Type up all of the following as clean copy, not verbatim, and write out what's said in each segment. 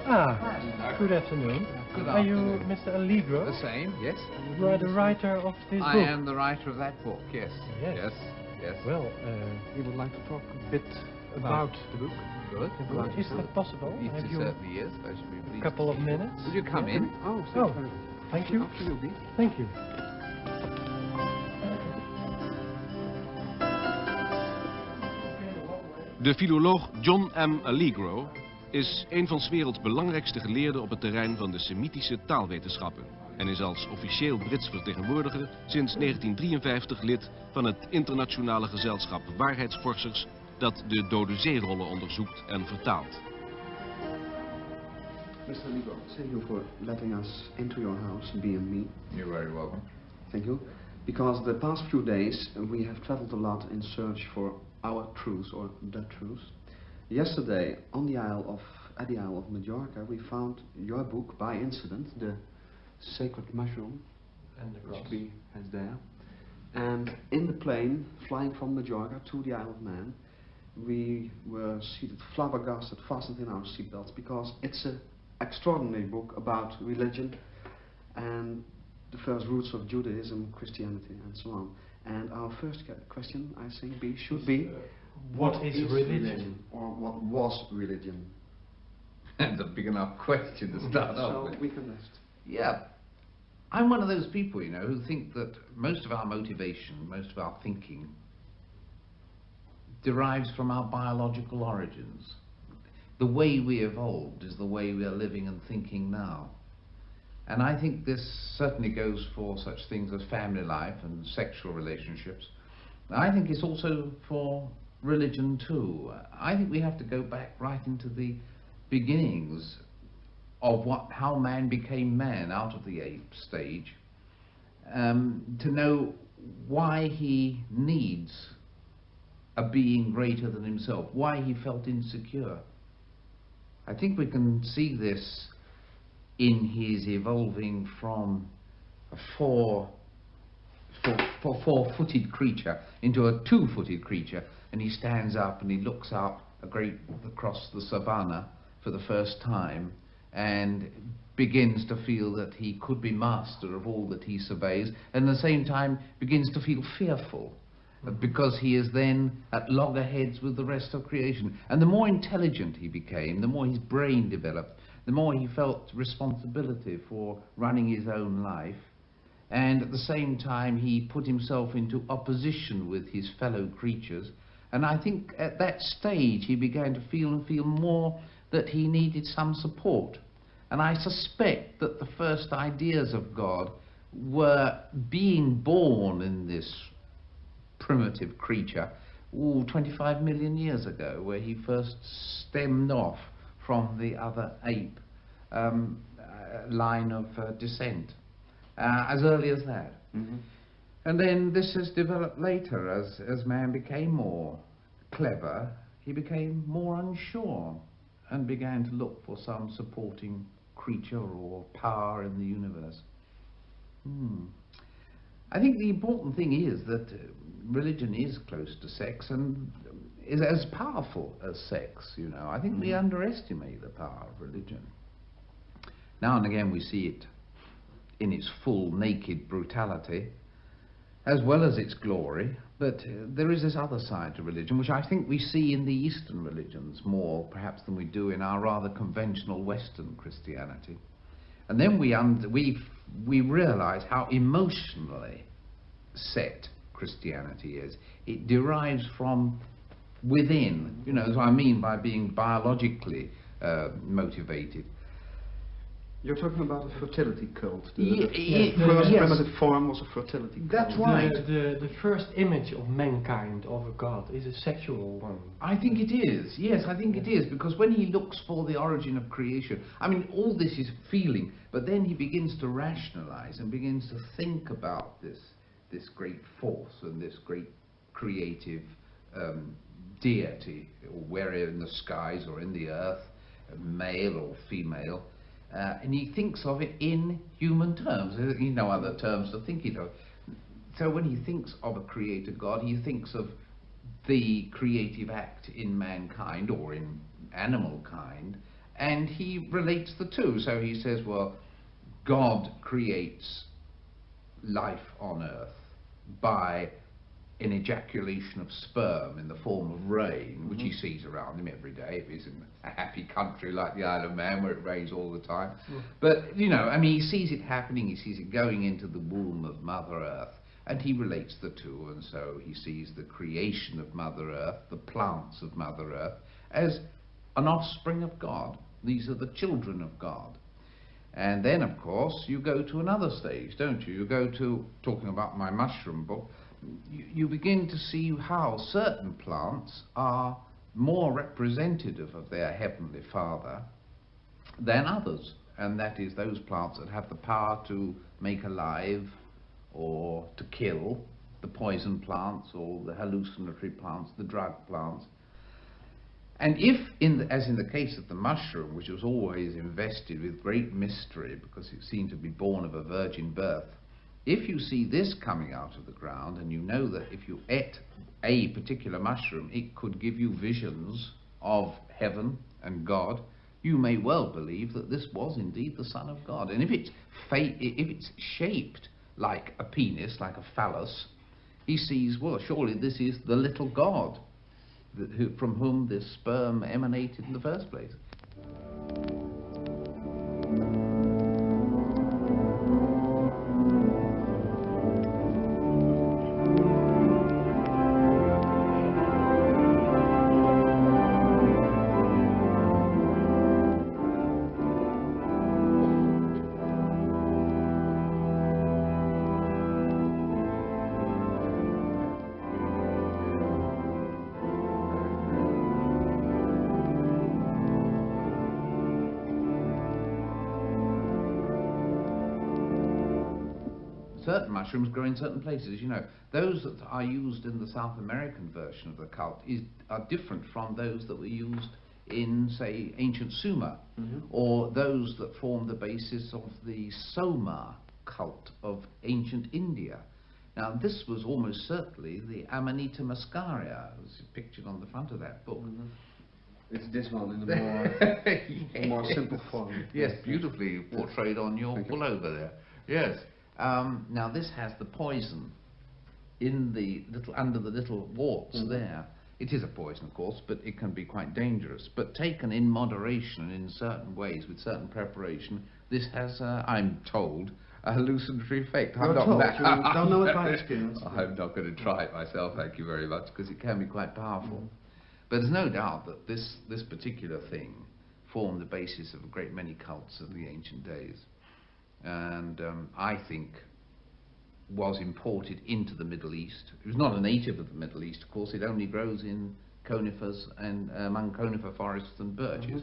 Good afternoon. Good Are you afternoon. Mr. Allegro? The same, yes. You are the writer of this book? I am the writer of that book, yes. Yes. Yes. Well, We would like to talk a bit about the book. Good. is that possible? It Have you certainly is. I should be pleased. a couple of minutes? Will you come in? Oh, Oh, thank you. Absolutely. Thank you. De filoloog John M. Allegro is een van 's werelds belangrijkste geleerden op het terrein van de Semitische taalwetenschappen en is als officieel Brits vertegenwoordiger sinds 1953 lid van het internationale gezelschap waarheidsvorsers dat de Dode Zeerollen onderzoekt en vertaalt. Mr. Allegro, thank you for letting us into your house, B&Me. You're very welcome. Thank you. Because the past few days we have traveled a lot in search for our truth or the truth. Yesterday at the Isle of Majorca we found your book by incident, The Sacred Mushroom, And the which cross. has there. And in the plane flying from Majorca to the Isle of Man, we were seated flabbergasted, fastened in our seatbelts, because it's an extraordinary book about religion and the first roots of Judaism, Christianity, and so on. And our first question, I think, should be, What is religion? Or what was religion? That's a big enough question to start off So with. we can rest. Yeah. I'm one of those people, you know, who think that most of our motivation, most of our thinking derives from our biological origins. The way we evolved is the way we are living and thinking now. And I think this certainly goes for such things as family life and sexual relationships. I think it's also for religion too. I think we have to go back right into the beginnings of how man became man out of the ape stage, to know why he needs a being greater than himself, why he felt insecure. I think we can see this in his evolving from a four-footed creature into a two-footed creature, and he stands up and he looks up across the savannah for the first time and begins to feel that he could be master of all that he surveys, and at the same time begins to feel fearful because he is then at loggerheads with the rest of creation. And the more intelligent he became, the more his brain developed, the more he felt responsibility for running his own life, and at the same time he put himself into opposition with his fellow creatures. And I think at that stage he began to feel more that he needed some support. And I suspect that the first ideas of God were being born in this primitive creature 25 million years ago, where he first stemmed off from the other ape line of descent, as early as that. Mm-hmm. And then this has developed later as man became more clever. He became more unsure and began to look for some supporting creature or power in the universe. I think the important thing is that religion is close to sex and is as powerful as sex, you know. I think we underestimate the power of religion. Now and again we see it in its full naked brutality as well as its glory, but there is this other side to religion which I think we see in the Eastern religions more perhaps than we do in our rather conventional Western Christianity. And then we realize how emotionally set Christianity is. It derives from within, you know, as I mean by being biologically motivated. You're talking about a fertility cult. Ye- The first yes. primitive form was a fertility cult. That's right. The first image of mankind, of a god, is a sexual one. I think it is, yes, I think it is, because when he looks for the origin of creation, I mean, all this is feeling, but then he begins to rationalize and begins to think about this great force and this great creative deity, whether in the skies or in the earth, male or female, and he thinks of it in human terms. There's no other terms to think it of. So when he thinks of a creator God, he thinks of the creative act in mankind or in animal kind and he relates the two. So he says, well, God creates life on earth by an ejaculation of sperm in the form of rain, which he sees around him every day if he's in a happy country like the Isle of Man where it rains all the time. But, you know, I mean, he sees it happening, he sees it going into the womb of Mother Earth, and he relates the two, and so he sees the creation of Mother Earth, the plants of Mother Earth, as an offspring of God. These are the children of God. And then, of course, you go to another stage, don't you? You go to, talking about my mushroom book, you begin to see how certain plants are more representative of their Heavenly Father than others. And that is those plants that have the power to make alive or to kill, the poison plants or the hallucinatory plants, the drug plants. And if, as in the case of the mushroom, which was always invested with great mystery because it seemed to be born of a virgin birth, if you see this coming out of the ground and you know that if you ate a particular mushroom, it could give you visions of heaven and God, you may well believe that this was indeed the Son of God. And if it's shaped like a penis, like a phallus, he sees, well, surely this is the little God from whom this sperm emanated in the first place. Certain mushrooms grow in certain places, you know. Those that are used in the South American version of the cult are different from those that were used in, say, ancient Sumer, or those that form the basis of the Soma cult of ancient India. Now, this was almost certainly the Amanita muscaria, as pictured on the front of that book. It's this one in a more, more simple form. Yes, beautifully portrayed on your wall over there. Yes. Now this has the poison in the under the little warts there. It is a poison, of course, but it can be quite dangerous. But taken in moderation and in certain ways with certain preparation, this has, I'm told, a hallucinatory effect. You're told. You don't know it by experience. I'm not going to try it myself, thank you very much, because it can be quite powerful. But there's no doubt that this particular thing formed the basis of a great many cults of the ancient days. And I think was imported into the Middle East. It was not a native of the Middle East, of course. It only grows in conifers and among conifer forests and birches.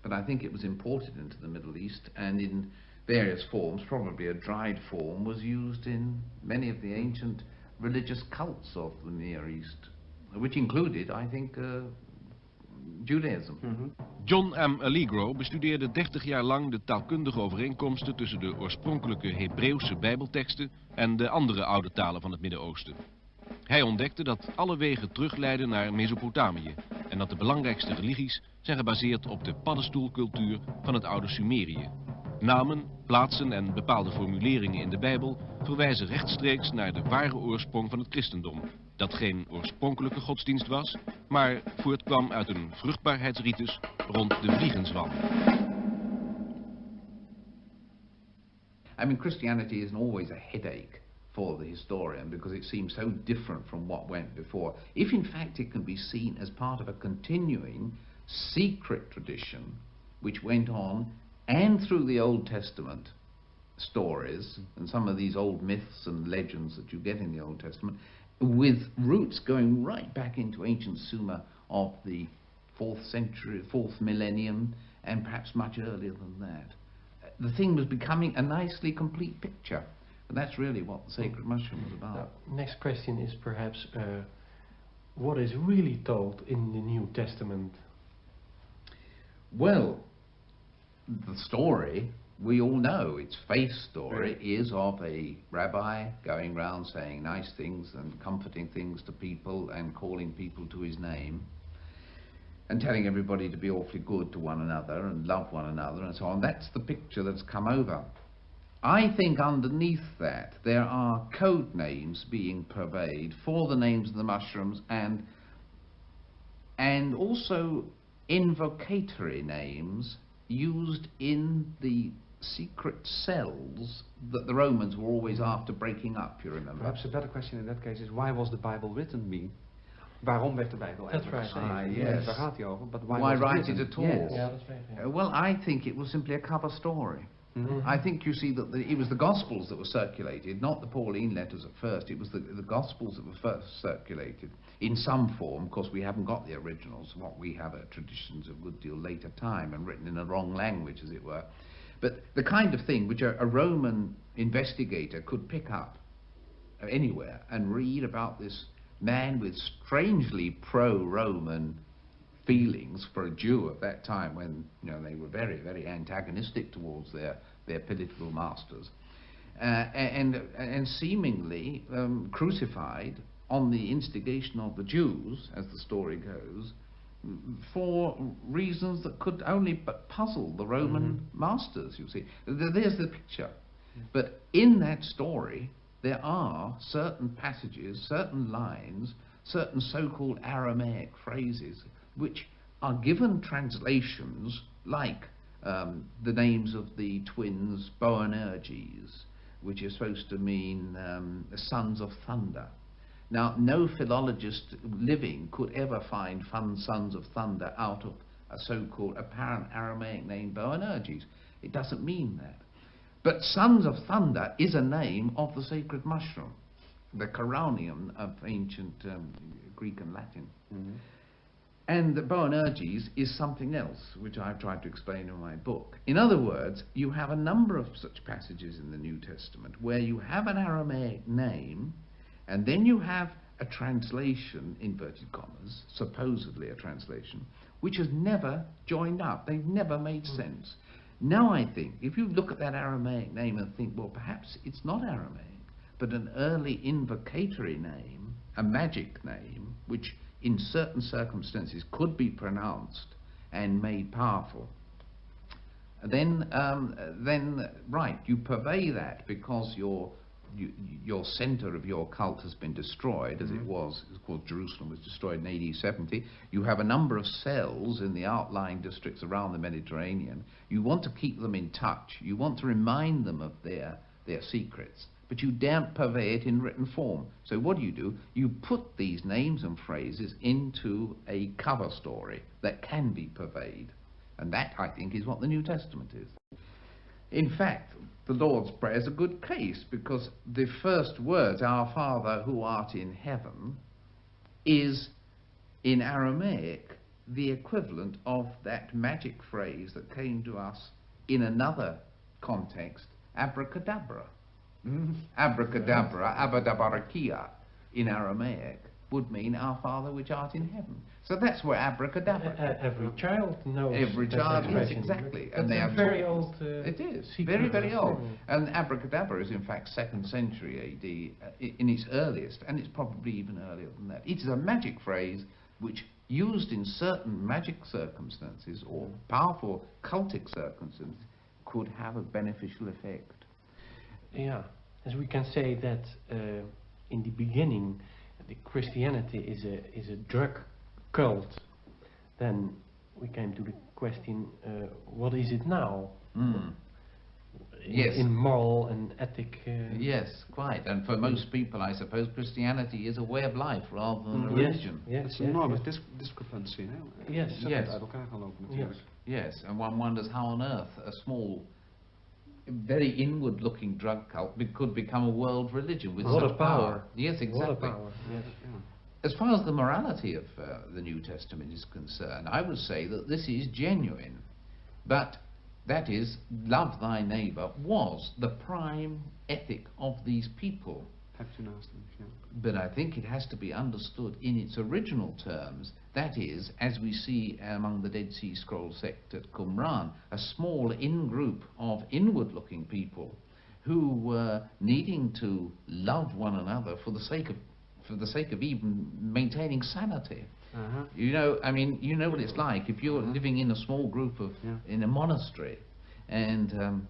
But I think it was imported into the Middle East, and in various forms, probably a dried form, was used in many of the ancient religious cults of the Near East, which included, I think, Judaism. John M. Allegro bestudeerde 30 jaar lang de taalkundige overeenkomsten tussen de oorspronkelijke Hebreeuwse Bijbelteksten en de andere oude talen van het Midden-Oosten. Hij ontdekte dat alle wegen terugleiden naar Mesopotamië en dat de belangrijkste religies zijn gebaseerd op de paddenstoelcultuur van het oude Sumerië. Namen, plaatsen en bepaalde formuleringen in de Bijbel verwijzen rechtstreeks naar de ware oorsprong van het christendom, dat geen oorspronkelijke godsdienst was, maar voortkwam uit een vruchtbaarheidsritus rond de vliegenzwam. I mean, Christianity is always a headache for the historian because it seems so different from what went before. If in fact it can be seen as part of a continuing secret tradition which went on and through the Old Testament stories and some of these old myths and legends that you get in the Old Testament, with roots going right back into ancient Sumer of the 4th century, 4th millennium, and perhaps much earlier than that. The thing was becoming a nicely complete picture. And that's really what the sacred mushroom was about. Next question is perhaps what is really told in the New Testament? Well, the story, we all know, its faith story is of a rabbi going around saying nice things and comforting things to people and calling people to his name. and telling everybody to be awfully good to one another and love one another and so on. That's the picture that's come over. I think underneath that there are code names being purveyed for the names of the mushrooms, and also invocatory names used in the secret cells that the Romans were always after breaking up, you remember? Perhaps a better question in that case is, why was the Bible written, me? Waarom werd de Bijbel eigenlijk geschreven? Yes. Daar gaat hij over, but why Why was it write written? it at all? Yes. Yeah, that's right. Yeah. Well, I think it was simply a cover story. Mhm. I think you see that it was the Gospels that were circulated, not the Pauline letters at first. It was the Gospels that were first circulated in some form. Of course, we haven't got the originals. What we have are traditions of a good deal later time and written in a wrong language, as it were. But the kind of thing which a Roman investigator could pick up anywhere and read about this man with strangely pro-Roman feelings for a Jew at that time, when they were very, very antagonistic towards their political masters, and seemingly crucified on the instigation of the Jews, as the story goes, for reasons that could only but puzzle the Roman masters, you see. There's the picture. But in that story, there are certain passages, certain lines, certain so-called Aramaic phrases, which are given translations like the names of the twins Boanerges, which is supposed to mean sons of thunder. Now, no philologist living could ever find sons of thunder out of a so-called apparent Aramaic name Boanerges. It doesn't mean that. But sons of thunder is a name of the sacred mushroom, the coronium of ancient Greek and Latin. And the Boanerges is something else, which I've tried to explain in my book. In other words, you have a number of such passages in the New Testament where you have an Aramaic name, and then you have a translation, inverted commas, supposedly a translation, which has never joined up. They've never made sense. Now I think, if you look at that Aramaic name and think, well, perhaps it's not Aramaic, but an early invocatory name, a magic name, which in certain circumstances could be pronounced and made powerful, then right, you purvey that because your center of your cult has been destroyed, as it was. Of course, Jerusalem was destroyed in AD 70. You have a number of cells in the outlying districts around the Mediterranean. You want to keep them in touch. You want to remind them of their secrets, but you daren't purvey it in written form. So what do? You put these names and phrases into a cover story that can be purveyed. And that, I think, is what the New Testament is. In fact, the Lord's Prayer is a good case, because the first words, Our Father who art in heaven, is in Aramaic the equivalent of that magic phrase that came to us in another context, abracadabra. Abracadabra, abadabarakia, in Aramaic, would mean Our Father which art in heaven. So that's where abracadabra. Every child knows. Every that child, yes, expression. exactly. And they are very old. It is secret very old. thing. And abracadabra is in fact 2nd century AD in its earliest, and it's probably even earlier than that. It is a magic phrase which, used in certain magic circumstances or powerful cultic circumstances, could have a beneficial effect. Yeah, as we can say that in the beginning, the Christianity is a drug cult. Then we came to the question, what is it now? Yes. In moral and ethic. Yes, quite. And for most people, I suppose, Christianity is a way of life rather than a religion. Yes, It's an enormous discrepancy, hè? Yes. Je zet het uit elkaar gaan lopen natuurlijk. Yes, and one wonders how on earth a small, very inward-looking drug cult could become a world religion with a lot such of power. Yes, exactly. A lot of power. Yes. As far as the morality of the New Testament is concerned, I would say that this is genuine. But that is, love thy neighbour was the prime ethic of these people. Heb je naast hem, ja. But I think it has to be understood in its original terms. That is, as we see among the Dead Sea Scrolls sect at Qumran, a small in-group of inward-looking people who were needing to love one another for the sake of even maintaining sanity. You know, I mean, you know what it's like if you're living in a small group of, in a monastery, and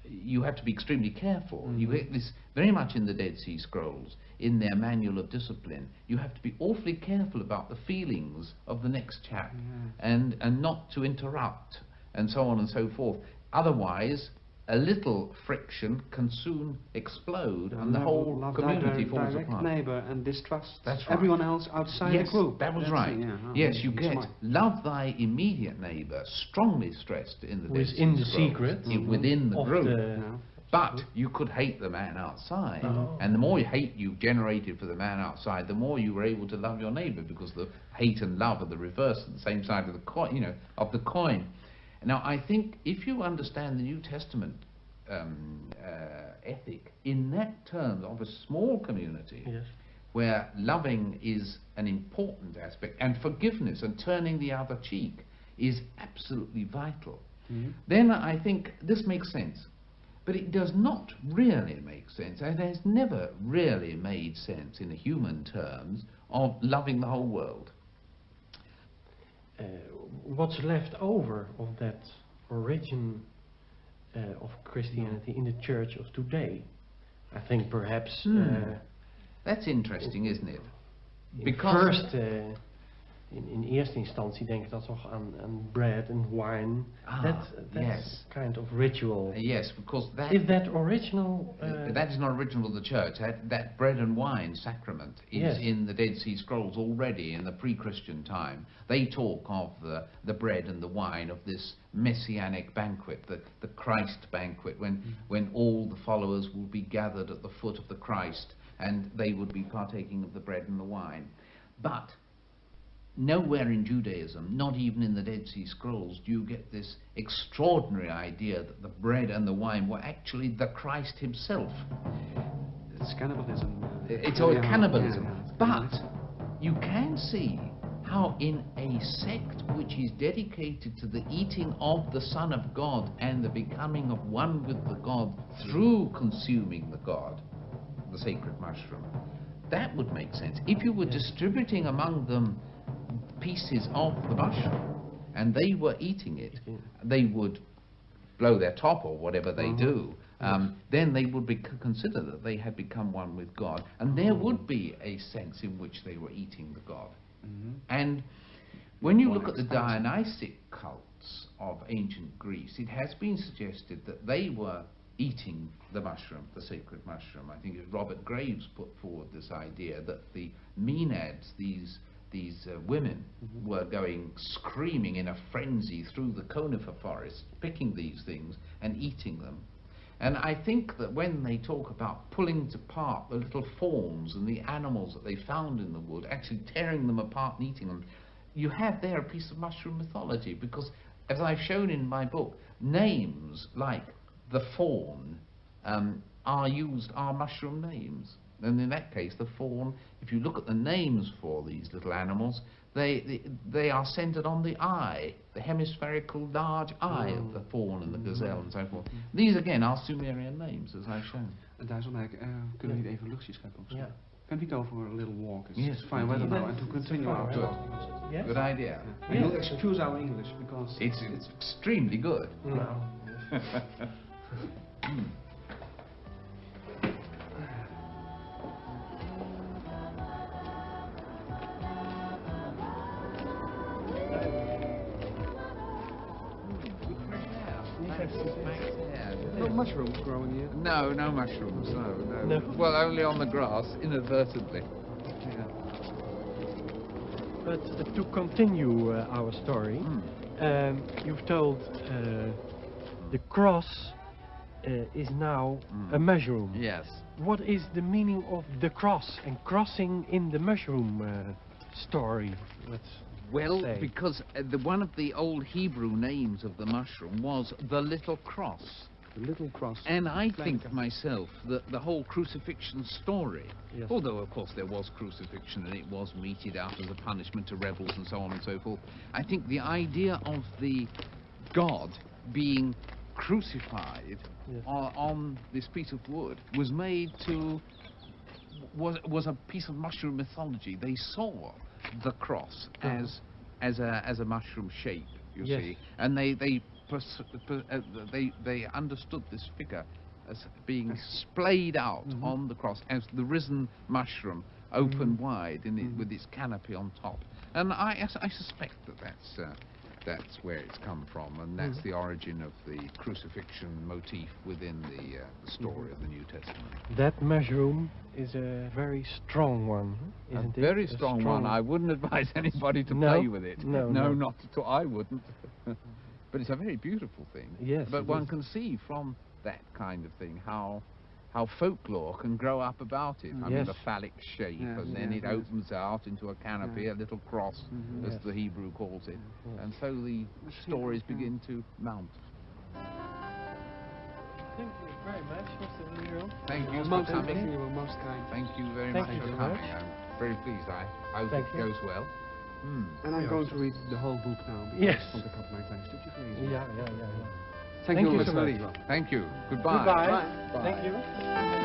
you have to be extremely careful. You get this very much in the Dead Sea Scrolls, in their manual of discipline. You have to be awfully careful about the feelings of the next chap, and not to interrupt, and so on and so forth. Otherwise, a little friction can soon explode, and the whole community falls direct apart. neighbor and distrust That's right. everyone else outside the group. That was That's right. Yes, you get smart. love thy immediate neighbor, strongly stressed in the Dead Sea Within the Scrolls, secret within the of group. the- But you could hate the man outside, Oh. and the more hate you generated for the man outside, the more you were able to love your neighbor, because the hate and love are the reverse, the same side of the coin. You know, of the coin. Now, I think if you understand the New Testament ethic in that terms of a small community, Yes. where loving is an important aspect, and forgiveness and turning the other cheek is absolutely vital, then I think this makes sense. But it does not really make sense, and it has never really made sense in human terms, of loving the whole world. What's left over of that origin of Christianity in the church of today? I think perhaps That's interesting, isn't it? first, in eerste instantie denk ik dat toch aan bread and wine. That's yes. kind of ritual. Yes, because that Is that original? that is not original to the church. That bread and wine sacrament is Yes. in the Dead Sea Scrolls already in the pre-Christian time. They talk of the bread and the wine of this messianic banquet, the Christ banquet, when all the followers will be gathered at the foot of the Christ, and they would be partaking of the bread and the wine. But nowhere in Judaism, not even in the Dead Sea Scrolls, do you get this extraordinary idea that the bread and the wine were actually the Christ himself. It's cannibalism. It's all cannibalism. Yeah. But you can see how in a sect which is dedicated to the eating of the Son of God and the becoming of one with the God through consuming the God, the sacred mushroom, that would make sense. If you were distributing among them pieces of the mushroom and they were eating it, they would blow their top or whatever they do, then they would consider that they had become one with God, and there would be a sense in which they were eating the God. And when you look at the Dionysic cults of ancient Greece, it has been suggested that they were eating the mushroom, the sacred mushroom. I think it was Robert Graves put forward this idea that the Maenads, these women, were going screaming in a frenzy through the conifer forest, picking these things and eating them. And I think that when they talk about pulling apart the little forms and the animals that they found in the wood, actually tearing them apart and eating them, you have there a piece of mushroom mythology, because, as I've shown in my book, names like the fawn are mushroom names. And in that case, the fawn, if you look at the names for these little animals, they are centered on the eye, the hemispherical large eye of the fawn and the gazelle and so forth. These again are Sumerian names, as I've shown. En daar zal ik, kunnen we niet even luchtjes scheppen of zo? Yeah. Can we go for a little walk? It's Yes, fine weather now, and to It's continue fine our weather. talk. Yes? Good idea. And you'll excuse our English because It's extremely good. No. no mushrooms growing here. No, no mushrooms, no. No. Well, only on the grass, inadvertently. But to continue our story, you've told the cross is now a mushroom. Yes. What is the meaning of the cross and crossing in the mushroom story? Let's Well, say. because one of the old Hebrew names of the mushroom was the little cross. The little cross. And I think myself that the whole crucifixion story, Yes. although of course there was crucifixion and it was meted out as a punishment to rebels and so on and so forth, I think the idea of the God being crucified Yes. on this piece of wood was a piece of mushroom mythology. They saw the cross as a mushroom shape, you Yes. see, and they understood this figure as being splayed out on the cross as the risen mushroom, open wide in it, with its canopy on top. And I suspect that's where it's come from, and that's the origin of the crucifixion motif within the story of the New Testament. That mushroom is a very strong one, isn't A it? very strong one. I wouldn't advise anybody to No? play with it. No, no, no. not at all. I wouldn't. But it's a very beautiful thing. Yes, But it one is. can see from that kind of thing how folklore can grow up about it. I mean, Yes. the phallic shape, Yes, and then yes, it yes. opens out into a canopy, a little cross, as Yes. the Hebrew calls it. Yes. And so the stories begin to mount. Thank you very much, Mr. Allegro. Thank you for Most coming. you were most kind. Thank you very Thank much you for very coming. much. I'm very pleased. I hope Thank it you. goes well. And I'm Yeah. going to read the whole book now. Because Yes. I want to cut my klein stukje gelezen. Yeah. Thank Thank you, you so Mr. much. Allegro. Thank you. Goodbye. Goodbye. Bye. Thank you.